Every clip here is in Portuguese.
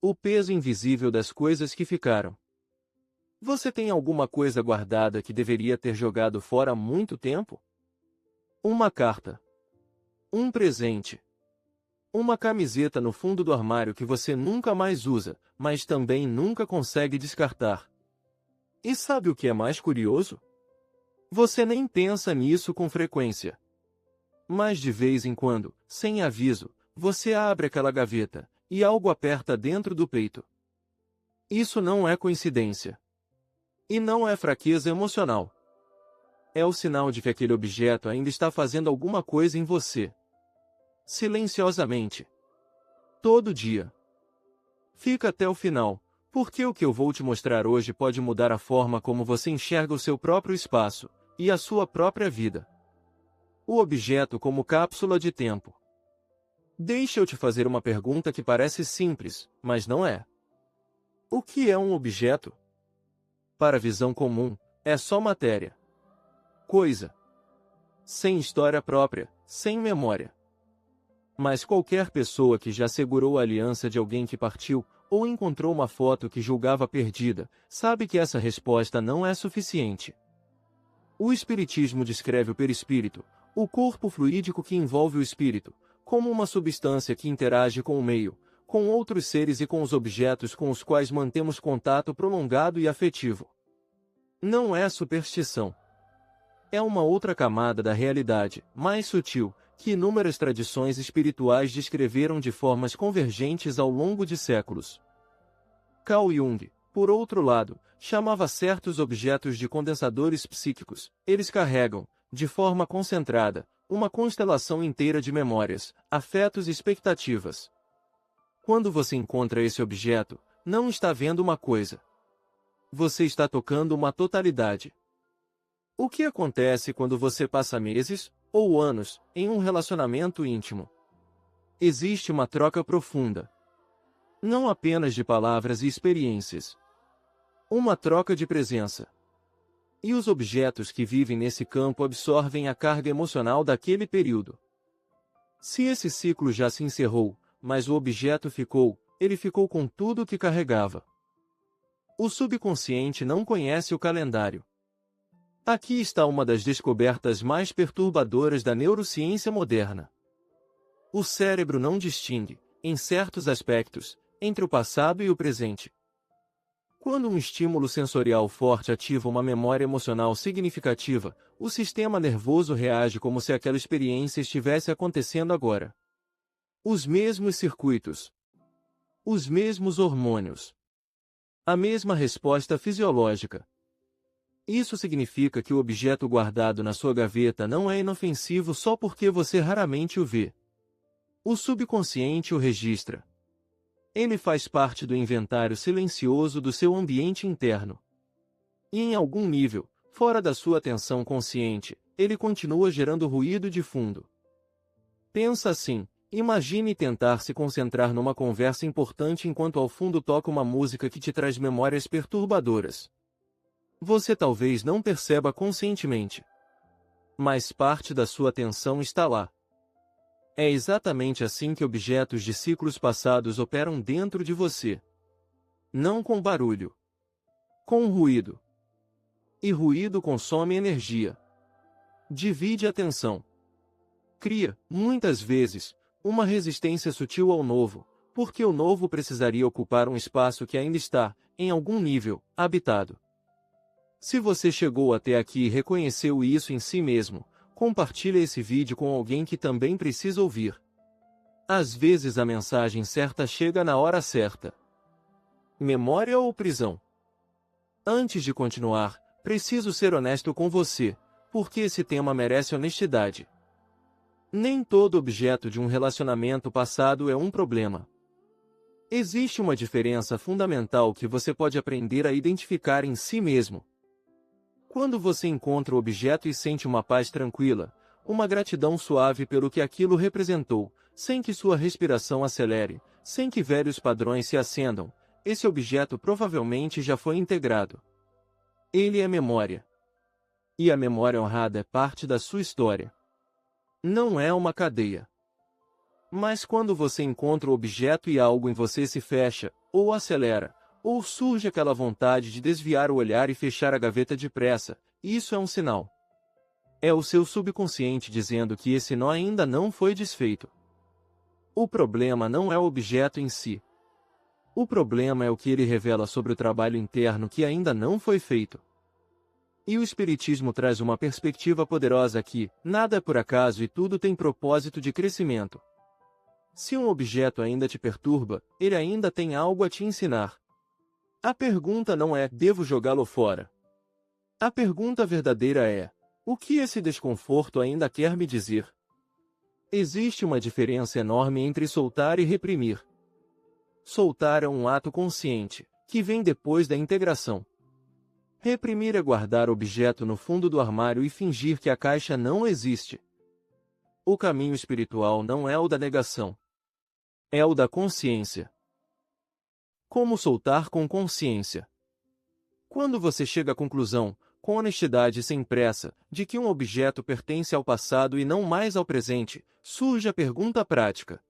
O peso invisível das coisas que ficaram. Você tem alguma coisa guardada que deveria ter jogado fora há muito tempo? Uma carta. Um presente. Uma camiseta no fundo do armário que você nunca mais usa, mas também nunca consegue descartar. E sabe o que é mais curioso? Você nem pensa nisso com frequência. Mas de vez em quando, sem aviso, você abre aquela gaveta, e algo aperta dentro do peito. Isso não é coincidência. E não é fraqueza emocional. É o sinal de que aquele objeto ainda está fazendo alguma coisa em você. Silenciosamente. Todo dia. Fica até o final, porque o que eu vou te mostrar hoje pode mudar a forma como você enxerga o seu próprio espaço, e a sua própria vida. O objeto como cápsula de tempo. Deixa eu te fazer uma pergunta que parece simples, mas não é. O que é um objeto? Para a visão comum, é só matéria. Coisa. Sem história própria, sem memória. Mas qualquer pessoa que já segurou a aliança de alguém que partiu, ou encontrou uma foto que julgava perdida, sabe que essa resposta não é suficiente. O Espiritismo descreve o perispírito, o corpo fluídico que envolve o espírito, como uma substância que interage com o meio, com outros seres e com os objetos com os quais mantemos contato prolongado e afetivo. Não é superstição. É uma outra camada da realidade, mais sutil, que inúmeras tradições espirituais descreveram de formas convergentes ao longo de séculos. Carl Jung, por outro lado, chamava certos objetos de condensadores psíquicos. Eles carregam, de forma concentrada, uma constelação inteira de memórias, afetos e expectativas. Quando você encontra esse objeto, não está vendo uma coisa. Você está tocando uma totalidade. O que acontece quando você passa meses, ou anos, em um relacionamento íntimo? Existe uma troca profunda. Não apenas de palavras e experiências. Uma troca de presença. E os objetos que vivem nesse campo absorvem a carga emocional daquele período. Se esse ciclo já se encerrou, mas o objeto ficou, ele ficou com tudo o que carregava. O subconsciente não conhece o calendário. Aqui está uma das descobertas mais perturbadoras da neurociência moderna. O cérebro não distingue, em certos aspectos, entre o passado e o presente. Quando um estímulo sensorial forte ativa uma memória emocional significativa, o sistema nervoso reage como se aquela experiência estivesse acontecendo agora. Os mesmos circuitos. Os mesmos hormônios. A mesma resposta fisiológica. Isso significa que o objeto guardado na sua gaveta não é inofensivo só porque você raramente o vê. O subconsciente o registra. Ele faz parte do inventário silencioso do seu ambiente interno. E em algum nível, fora da sua atenção consciente, ele continua gerando ruído de fundo. Pensa assim, imagine tentar se concentrar numa conversa importante enquanto ao fundo toca uma música que te traz memórias perturbadoras. Você talvez não perceba conscientemente. Mas parte da sua atenção está lá. É exatamente assim que objetos de ciclos passados operam dentro de você. Não com barulho. Com ruído. E ruído consome energia. Divide a atenção. Cria, muitas vezes, uma resistência sutil ao novo, porque o novo precisaria ocupar um espaço que ainda está, em algum nível, habitado. Se você chegou até aqui e reconheceu isso em si mesmo, compartilhe esse vídeo com alguém que também precisa ouvir. Às vezes a mensagem certa chega na hora certa. Memória ou prisão? Antes de continuar, preciso ser honesto com você, porque esse tema merece honestidade. Nem todo objeto de um relacionamento passado é um problema. Existe uma diferença fundamental que você pode aprender a identificar em si mesmo. Quando você encontra o objeto e sente uma paz tranquila, uma gratidão suave pelo que aquilo representou, sem que sua respiração acelere, sem que velhos padrões se acendam, esse objeto provavelmente já foi integrado. Ele é memória. E a memória honrada é parte da sua história. Não é uma cadeia. Mas quando você encontra o objeto e algo em você se fecha, ou acelera, ou surge aquela vontade de desviar o olhar e fechar a gaveta depressa, isso é um sinal. É o seu subconsciente dizendo que esse nó ainda não foi desfeito. O problema não é o objeto em si. O problema é o que ele revela sobre o trabalho interno que ainda não foi feito. E o Espiritismo traz uma perspectiva poderosa que nada é por acaso e tudo tem propósito de crescimento. Se um objeto ainda te perturba, ele ainda tem algo a te ensinar. A pergunta não é: devo jogá-lo fora? A pergunta verdadeira é: o que esse desconforto ainda quer me dizer? Existe uma diferença enorme entre soltar e reprimir. Soltar é um ato consciente, que vem depois da integração. Reprimir é guardar o objeto no fundo do armário e fingir que a caixa não existe. O caminho espiritual não é o da negação. É o da consciência. Como soltar com consciência? Quando você chega à conclusão, com honestidade e sem pressa, de que um objeto pertence ao passado e não mais ao presente, surge a pergunta prática: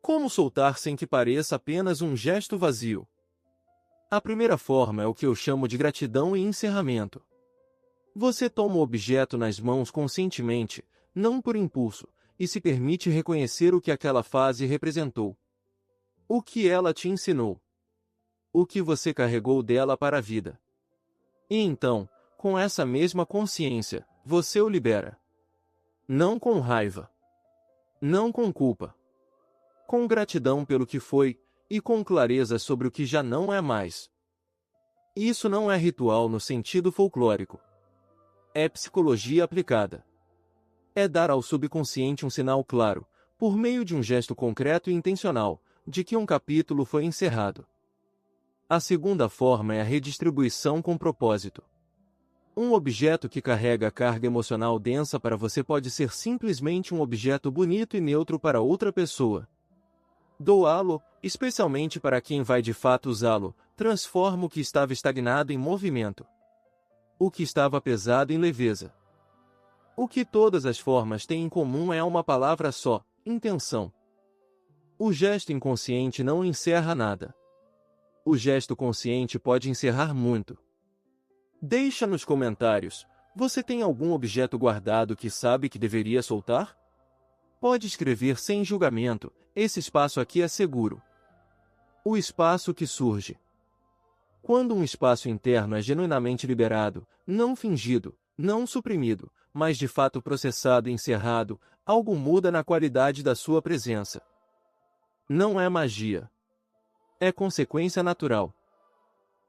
como soltar sem que pareça apenas um gesto vazio? A primeira forma é o que eu chamo de gratidão e encerramento. Você toma o objeto nas mãos conscientemente, não por impulso, e se permite reconhecer o que aquela fase representou. O que ela te ensinou. O que você carregou dela para a vida. E então, com essa mesma consciência, você o libera. Não com raiva. Não com culpa. Com gratidão pelo que foi, e com clareza sobre o que já não é mais. Isso não é ritual no sentido folclórico. É psicologia aplicada. É dar ao subconsciente um sinal claro, por meio de um gesto concreto e intencional, de que um capítulo foi encerrado. A segunda forma é a redistribuição com propósito. Um objeto que carrega carga emocional densa para você pode ser simplesmente um objeto bonito e neutro para outra pessoa. Doá-lo, especialmente para quem vai de fato usá-lo, transforma o que estava estagnado em movimento. O que estava pesado em leveza. O que todas as formas têm em comum é uma palavra só: intenção. O gesto inconsciente não encerra nada. O gesto consciente pode encerrar muito. Deixa nos comentários: você tem algum objeto guardado que sabe que deveria soltar? Pode escrever sem julgamento, esse espaço aqui é seguro. O espaço que surge. Quando um espaço interno é genuinamente liberado, não fingido, não suprimido, mas de fato processado e encerrado, algo muda na qualidade da sua presença. Não é magia. É consequência natural.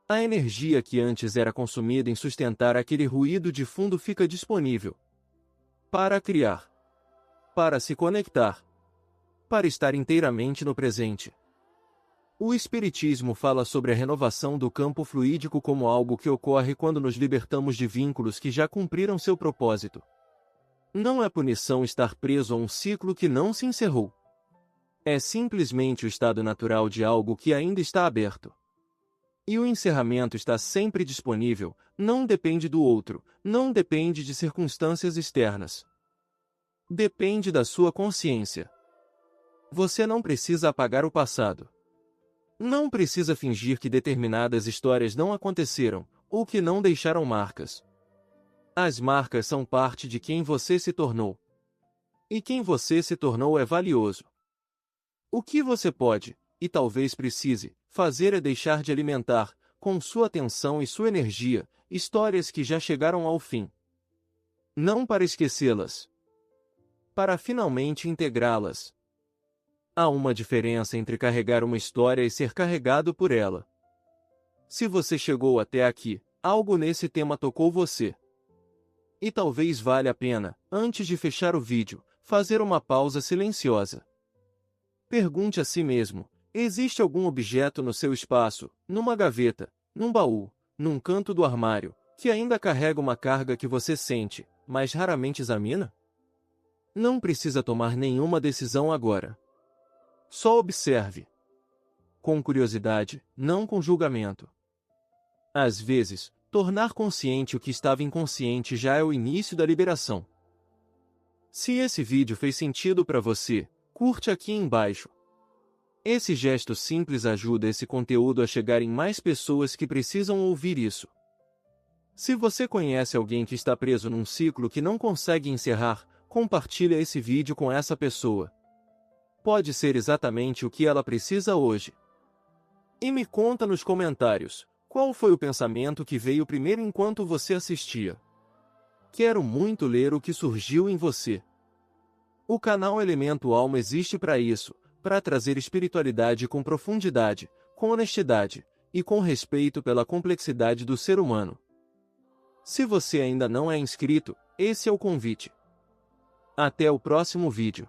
A energia que antes era consumida em sustentar aquele ruído de fundo fica disponível para criar, para se conectar, para estar inteiramente no presente. O Espiritismo fala sobre a renovação do campo fluídico como algo que ocorre quando nos libertamos de vínculos que já cumpriram seu propósito. Não é punição estar preso a um ciclo que não se encerrou. É simplesmente o estado natural de algo que ainda está aberto. E o encerramento está sempre disponível, não depende do outro, não depende de circunstâncias externas. Depende da sua consciência. Você não precisa apagar o passado. Não precisa fingir que determinadas histórias não aconteceram, ou que não deixaram marcas. As marcas são parte de quem você se tornou. E quem você se tornou é valioso. O que você pode, e talvez precise, fazer é deixar de alimentar, com sua atenção e sua energia, histórias que já chegaram ao fim. Não para esquecê-las. Para finalmente integrá-las. Há uma diferença entre carregar uma história e ser carregado por ela. Se você chegou até aqui, algo nesse tema tocou você. E talvez valha a pena, antes de fechar o vídeo, fazer uma pausa silenciosa. Pergunte a si mesmo: existe algum objeto no seu espaço, numa gaveta, num baú, num canto do armário, que ainda carrega uma carga que você sente, mas raramente examina? Não precisa tomar nenhuma decisão agora. Só observe. Com curiosidade, não com julgamento. Às vezes, tornar consciente o que estava inconsciente já é o início da liberação. Se esse vídeo fez sentido para você, curte aqui embaixo. Esse gesto simples ajuda esse conteúdo a chegar em mais pessoas que precisam ouvir isso. Se você conhece alguém que está preso num ciclo que não consegue encerrar, compartilha esse vídeo com essa pessoa. Pode ser exatamente o que ela precisa hoje. E me conta nos comentários, qual foi o pensamento que veio primeiro enquanto você assistia? Quero muito ler o que surgiu em você. O canal Elemento Alma existe para isso, para trazer espiritualidade com profundidade, com honestidade e com respeito pela complexidade do ser humano. Se você ainda não é inscrito, esse é o convite. Até o próximo vídeo.